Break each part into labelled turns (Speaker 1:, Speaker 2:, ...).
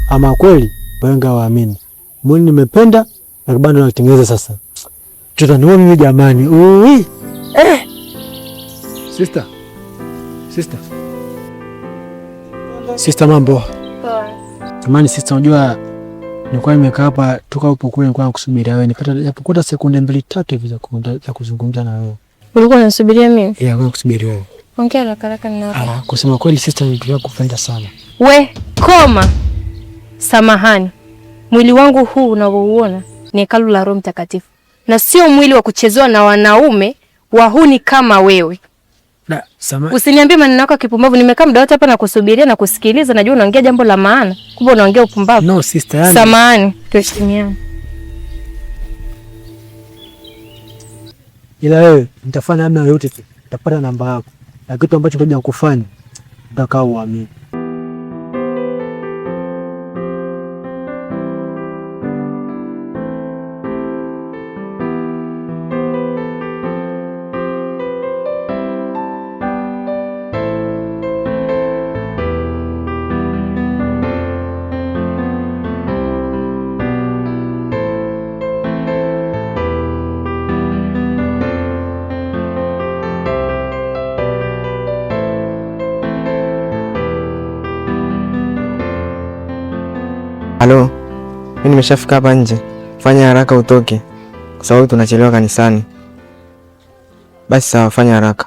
Speaker 1: Ama kweli wenga waamini. Mwini nimependa na kibanda natengeneza sasa. Tutaniona mimi jamani. Ui. Sister. Sister mambo.
Speaker 2: Poa.
Speaker 1: Tamani sister, unajua nilikuwa nimekaa hapa toka upo kule, nilikuwa nakusubiria wewe. Nipata japokuwa sekunde 2-3 hivi za kuzungumza na wewe.
Speaker 2: Ulikuwa unasubiria mimi?
Speaker 1: Yeah, nakusubiria wewe.
Speaker 2: Ongea haraka na.
Speaker 1: Kusema kweli sister, nilikuwa kupenda sana.
Speaker 2: We, koma. Samahani. Mwili wangu huu unaouona ni hekalu la Roho Mtakatifu. Na sio mwili wa kuchezewa na wanaume wahuni kama wewe. Usiniambie maneno yako kipumbavu. Nimekaa muda wote hapa na kusubiria na kusikiliza, najua unaongea jambo la maana. Kumbe unaongea upumbavu.
Speaker 1: No sister, yani.
Speaker 2: Samahani, tuheshimiane.
Speaker 1: Ila wewe nitafanya namna yoyote nitapata namba yako. Na kitu ambacho ngoja kufanya utakaa uamini.
Speaker 3: Halo, mimi nimeshafika hapa nje. Fanya haraka utoke, kwa sababu tunachelewa kanisani. Basi sawa, fanya haraka.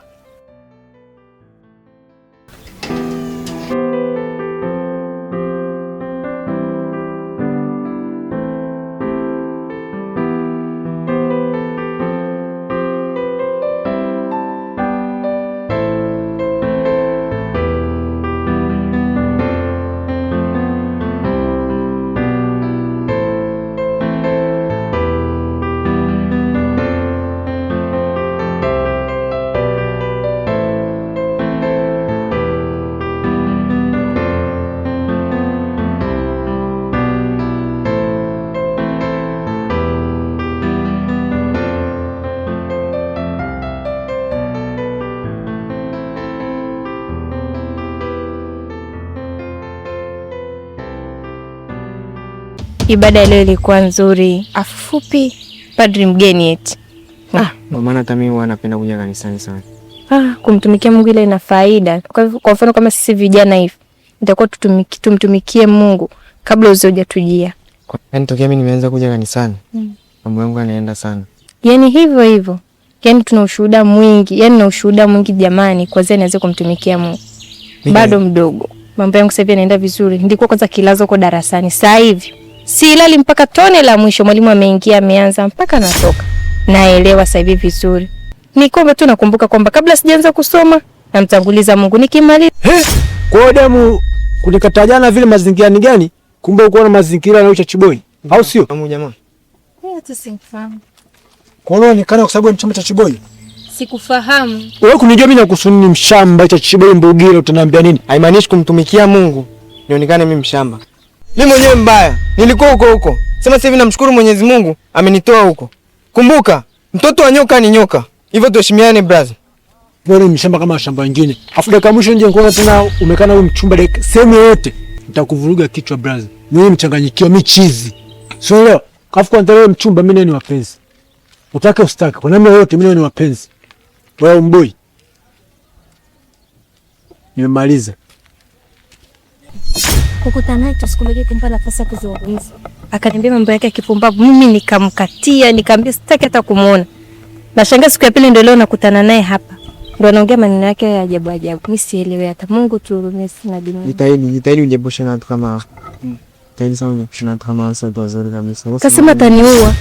Speaker 2: Ibada leo ilikuwa nzuri, afupi, padri mgeni eti.
Speaker 3: Maana hata mimi huwa napenda kuja kanisani sana.
Speaker 2: Kumtumikia Mungu ile ina faida. Kwa mfano kama sisi vijana hivi, nitakuwa tumtumikie Mungu kabla hujatujia.
Speaker 3: Yaani tokea mimi nimeanza kuja kanisani, mambo yangu yanaenda sana.
Speaker 2: Yaani hivyo. Yaani tuna ushuhuda mwingi, na ushuhuda mwingi jamani, kwanza nianze kumtumikia Mungu. Bado mdogo. Mambo yangu sasa hivi yanaenda vizuri. Ndiko kwanza kilazo kwa darasani. Sasa hivi silali mpaka tone la mwisho, mwalimu ameingia ameanza mpaka natoka. Naelewa sasa hivi vizuri. Nikombe tu nakumbuka kwamba kabla sijaanza kusoma namtanguliza Mungu nikimaliza.
Speaker 1: Kwa damu kunikata jana vile mazingira ni gani? Kumbe uko na mazingira na ucha Chiboi. Au sio?
Speaker 3: Kama jamaa.
Speaker 2: Hata simfahamu.
Speaker 1: Kwa nini unaonekana kwa sababu ni chama cha Chiboi?
Speaker 2: Sikufahamu.
Speaker 1: Wewe kunijua mimi nakusuni mshamba cha Chiboi Mbugiro, utaniambia nini?
Speaker 3: Haimaanishi kumtumikia Mungu nionekane mimi mshamba. Mimi mwenyewe mbaya. Nilikuwa huko. Sema sasa hivi namshukuru Mwenyezi Mungu amenitoa huko. Kumbuka, mtoto wa nyoka ni nyoka. Hivyo tuheshimiane brother.
Speaker 1: Wewe ni mshamba kama shamba nyingine. Afu dakika mwisho nje ngoja tena umekana wewe mchumba sehemu yote. Nitakuvuruga kichwa brother. Mimi mchanganyikio michizi. Sio leo. Kafu kwa ndio mchumba mimi ni wapenzi. Utake usitake. Kwa namna yote mimi ni wapenzi. Wewe mboi. Nimemaliza.
Speaker 2: Kukutana naye tusikumbuke kumpa nafasi ya kuzungumza. Akaniambia mambo yake ya kipumbavu, mimi nikamkatia, nikamwambia sitaki hata kumuona. Nashangaa siku ya pili ndio leo nakutana naye hapa. Ndio anaongea maneno yake ya ajabu. Mimi sielewi hata. Mungu tuhurumie sana dunia.
Speaker 3: Jitahidi ujepushe na watu kama hao. Jitahidi sana ujepushe na watu kama hao, sio wazuri kabisa.
Speaker 2: Kasema ataniua.